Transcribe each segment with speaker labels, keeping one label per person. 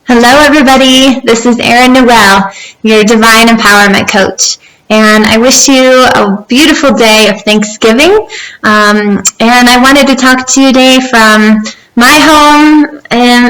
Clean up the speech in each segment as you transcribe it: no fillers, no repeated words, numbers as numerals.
Speaker 1: Hello everybody, this is Noel, your Divine Empowerment Coach, and I wish you a beautiful day of Thanksgiving, and I wanted to talk to you today from my home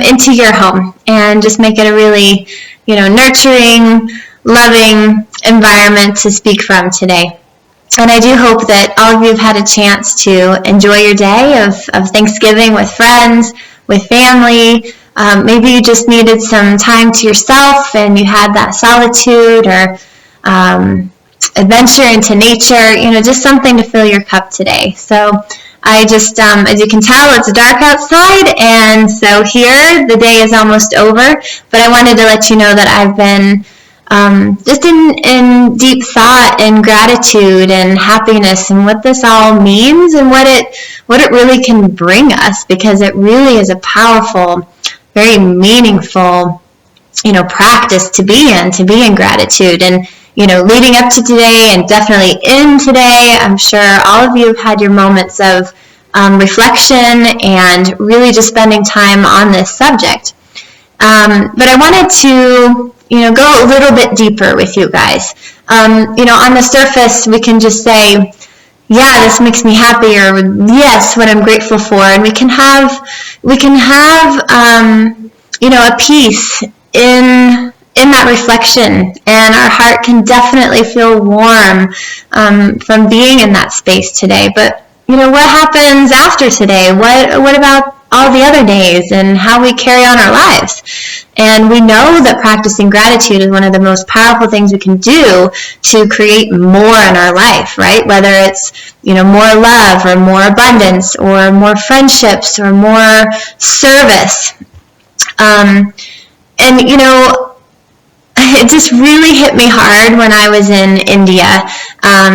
Speaker 1: into your home, and just make it a really, nurturing, loving environment to speak from today. And I do hope that all of you have had a chance to enjoy your day of Thanksgiving with friends, with family. Maybe you just needed some time to yourself and you had that solitude or adventure into nature, just something to fill your cup today. So I just, as you can tell, it's dark outside, and so here the day is almost over, but I wanted to let you know that I've been just in deep thought and gratitude and happiness and what this all means and what it really can bring us, because it really is a powerful, very meaningful, practice to be in gratitude. And, leading up to today and definitely in today, I'm sure all of you have had your moments of reflection and really just spending time on this subject. But I wanted to, go a little bit deeper with you guys. On the surface, we can just say, yeah, this makes me happy, or yes, what I'm grateful for, and we can have a peace in that reflection, and our heart can definitely feel warm from being in that space today. But what happens after today? What about all the other days and how we carry on our lives? And we know that practicing gratitude is one of the most powerful things we can do to create more in our life, right? Whether it's, more love or more abundance or more friendships or more service. It just really hit me hard when I was in India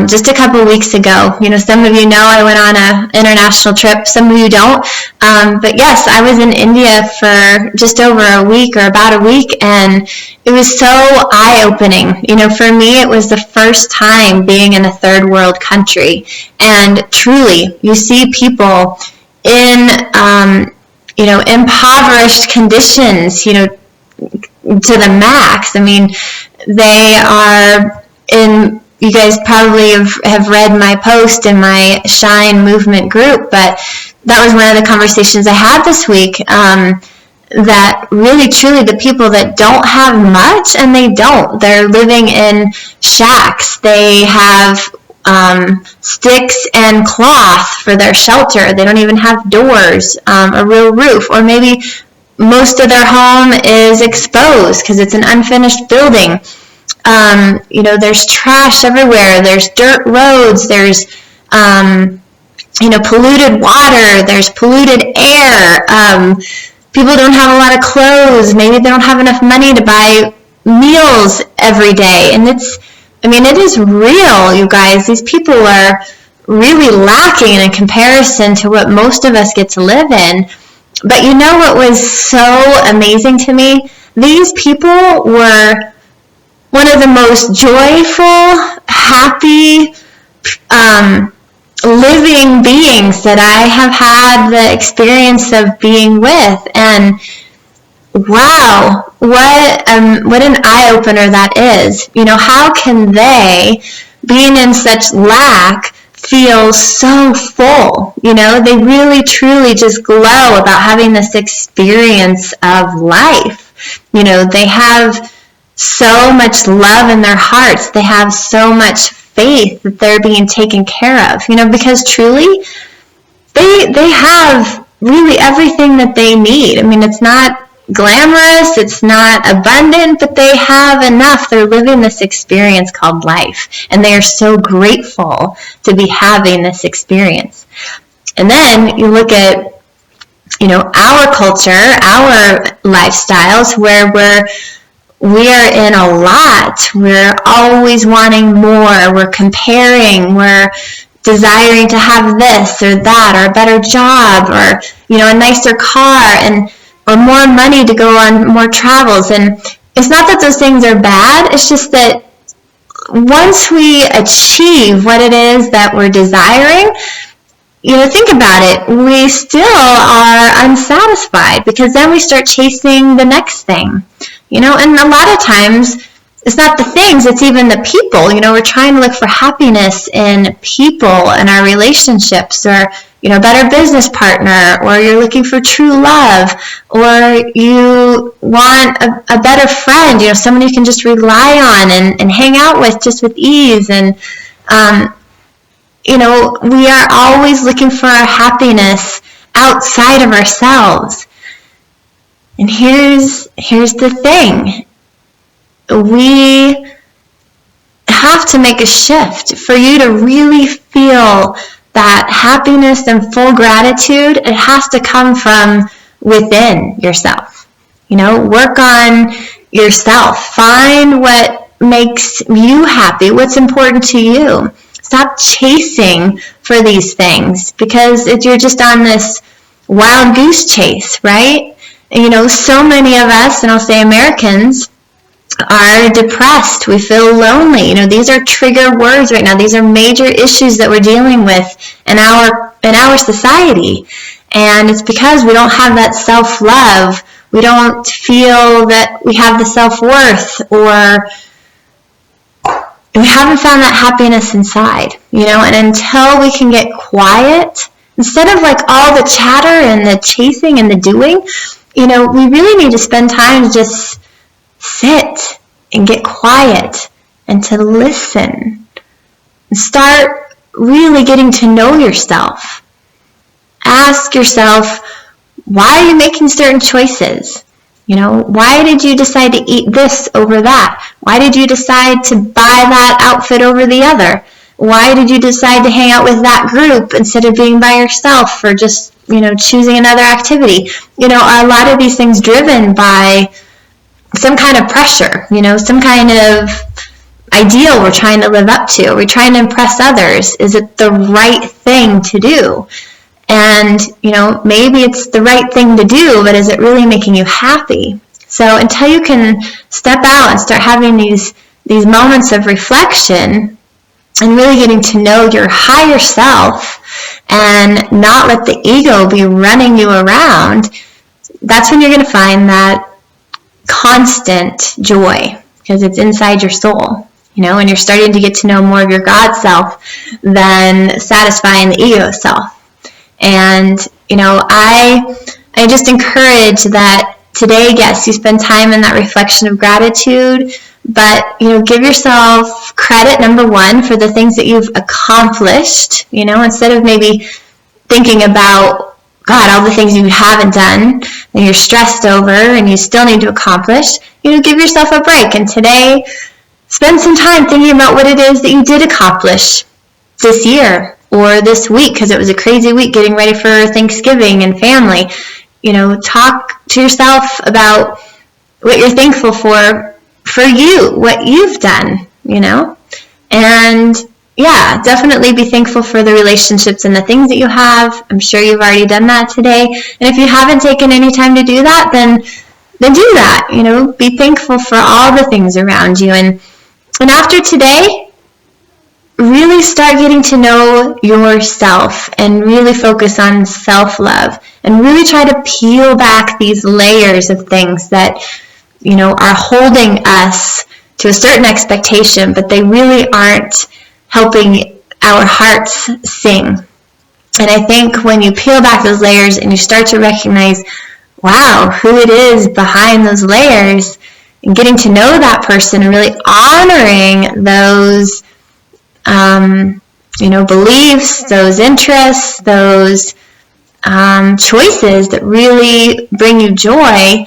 Speaker 1: just a couple weeks ago. Some of you know I went on an international trip. Some of you don't. But yes, I was in India for just over a week or about a week, and it was so eye-opening. For me, it was the first time being in a third world country. And truly, you see people in, impoverished conditions, to the max. I mean, they are in, you guys probably have read my post in my Shine movement group, but that was one of the conversations I had this week, that really truly the people that don't have much, and they're living in shacks. They have sticks and cloth for their shelter. They don't even have doors, a real roof, or maybe most of their home is exposed because it's an unfinished building. There's trash everywhere. There's dirt roads. There's, polluted water. There's polluted air. People don't have a lot of clothes. Maybe they don't have enough money to buy meals every day. And it is real, you guys. These people are really lacking in comparison to what most of us get to live in. But what was so amazing to me? These people were one of the most joyful, happy, living beings that I have had the experience of being with. And wow, what an eye-opener that is. How can they, being in such lack, feel so full? They really truly just glow about having this experience of life. They have so much love in their hearts. They have so much faith that they're being taken care of, because truly they have really everything that they need. It's not glamorous, it's not abundant, but they have enough. They're living this experience called life, and they are so grateful to be having this experience. And then you look at, our culture, our lifestyles, where we are in a lot. We're always wanting more. We're comparing. We're desiring to have this or that, or a better job, or a nicer car, or more money to go on more travels. And it's not that those things are bad. It's just that once we achieve what it is that we're desiring, think about it, we still are unsatisfied because then we start chasing the next thing, and a lot of times it's not the things, it's even the people. We're trying to look for happiness in people and our relationships, or a better business partner, or you're looking for true love, or you want a better friend, someone you can just rely on and hang out with just with ease. And we are always looking for our happiness outside of ourselves. And here's the thing. We have to make a shift for you to really feel that happiness and full gratitude. It has to come from within yourself. Work on yourself. Find what makes you happy, what's important to you. Stop chasing for these things, because you're just on this wild goose chase, right? And, so many of us, and I'll say Americans, are depressed. We feel lonely. These are trigger words right now. These are major issues that we're dealing with in our society. And it's because we don't have that self-love. We don't feel that we have the self-worth, or we haven't found that happiness inside, and until we can get quiet, instead of like all the chatter and the chasing and the doing, we really need to spend time to just sit and get quiet and to listen and start really getting to know yourself. Ask yourself, why are you making certain choices? Why did you decide to eat this over that? Why did you decide to buy that outfit over the other? Why did you decide to hang out with that group instead of being by yourself, or just, choosing another activity? Are a lot of these things driven by some kind of pressure, some kind of ideal we're trying to live up to? We're trying to impress others. Is it the right thing to do? And, maybe it's the right thing to do, but is it really making you happy? So until you can step out and start having these moments of reflection and really getting to know your higher self and not let the ego be running you around, that's when you're going to find that constant joy, because it's inside your soul, and you're starting to get to know more of your God self than satisfying the ego self. And, I just encourage that today, yes, you spend time in that reflection of gratitude, but, give yourself credit, number one, for the things that you've accomplished, instead of maybe thinking about, God, all the things you haven't done and you're stressed over and you still need to accomplish. Give yourself a break, and today, spend some time thinking about what it is that you did accomplish this year or this week, because it was a crazy week getting ready for Thanksgiving and family. Talk to yourself about what you're thankful for you, what you've done, and yeah, definitely be thankful for the relationships and the things that you have. I'm sure you've already done that today. And if you haven't taken any time to do that, then do that. Be thankful for all the things around you. And after today, really start getting to know yourself and really focus on self-love and really try to peel back these layers of things that, are holding us to a certain expectation, but they really aren't helping our hearts sing. And I think when you peel back those layers and you start to recognize, wow, who it is behind those layers, and getting to know that person and really honoring those beliefs, those interests, those choices that really bring you joy,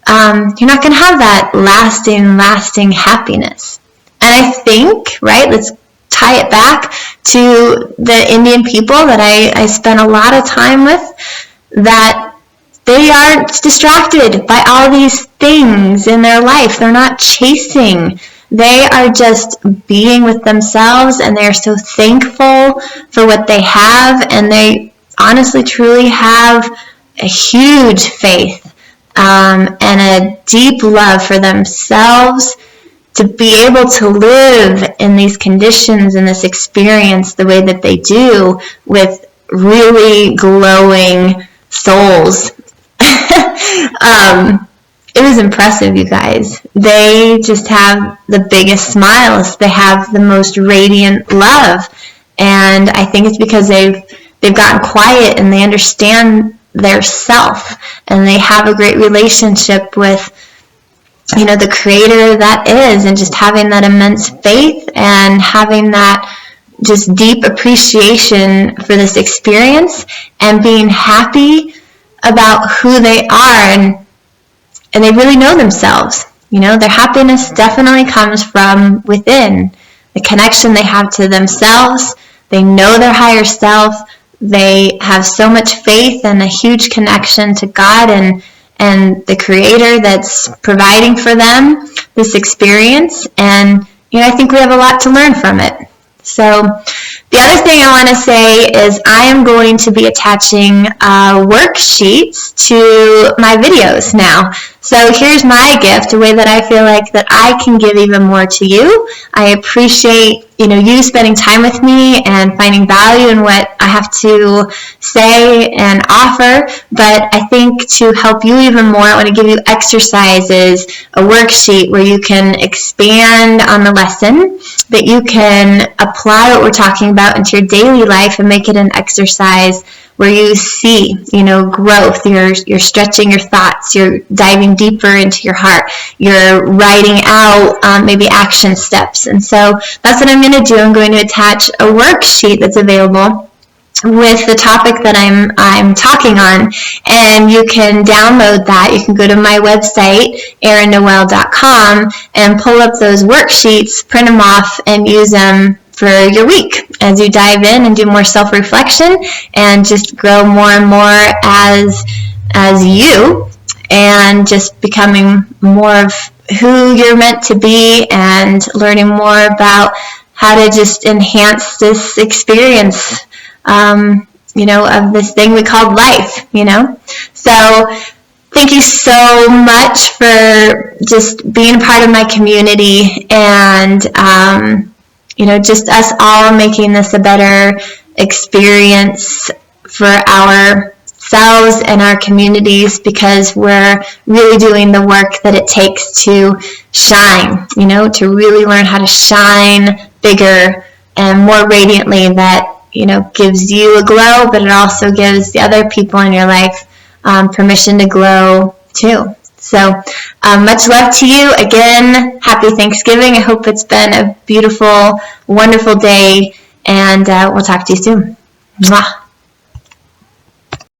Speaker 1: you're not going to have that lasting happiness. And I think, right, let's tie it back to the Indian people that I spent a lot of time with, that they aren't distracted by all these things in their life. They're not chasing. They are just being with themselves, and they're so thankful for what they have, and they honestly, truly have a huge faith and a deep love for themselves to be able to live in these conditions and this experience the way that they do, with really glowing souls. It was impressive, you guys. They just have the biggest smiles. They have the most radiant love. And I think it's because they've gotten quiet and they understand their self, and they have a great relationship with, the creator that is, and just having that immense faith and having that just deep appreciation for this experience and being happy about who they are, and they really know themselves. Their happiness definitely comes from within, the connection they have to themselves. They know their higher self. They have so much faith and a huge connection to God and the creator that's providing for them this experience. And, I think we have a lot to learn from it. So the other thing I want to say is I am going to be attaching worksheets to my videos now. So here's my gift, a way that I feel like that I can give even more to you. I appreciate, you spending time with me and finding value in what I have to say and offer. But I think to help you even more, I want to give you exercises, a worksheet where you can expand on the lesson, that you can apply what we're talking about into your daily life and make it an exercise where you see, growth. You're stretching your thoughts. You're diving deeper into your heart. You're writing out maybe action steps. And so that's what I'm going to do. I'm going to attach a worksheet that's available with the topic that I'm talking on, and you can download that. You can go to my website, erronnoel.com, and pull up those worksheets, print them off, and use them for your week as you dive in and do more self-reflection and just grow more and more as you, and just becoming more of who you're meant to be and learning more about how to just enhance this experience of this thing we called life, So thank you so much for just being a part of my community and, just us all making this a better experience for ourselves and our communities, because we're really doing the work that it takes to shine, to really learn how to shine bigger and more radiantly, that gives you a glow, but it also gives the other people in your life permission to glow too. So much love to you. Again, happy Thanksgiving. I hope it's been a beautiful, wonderful day, and we'll talk to you soon. Mwah.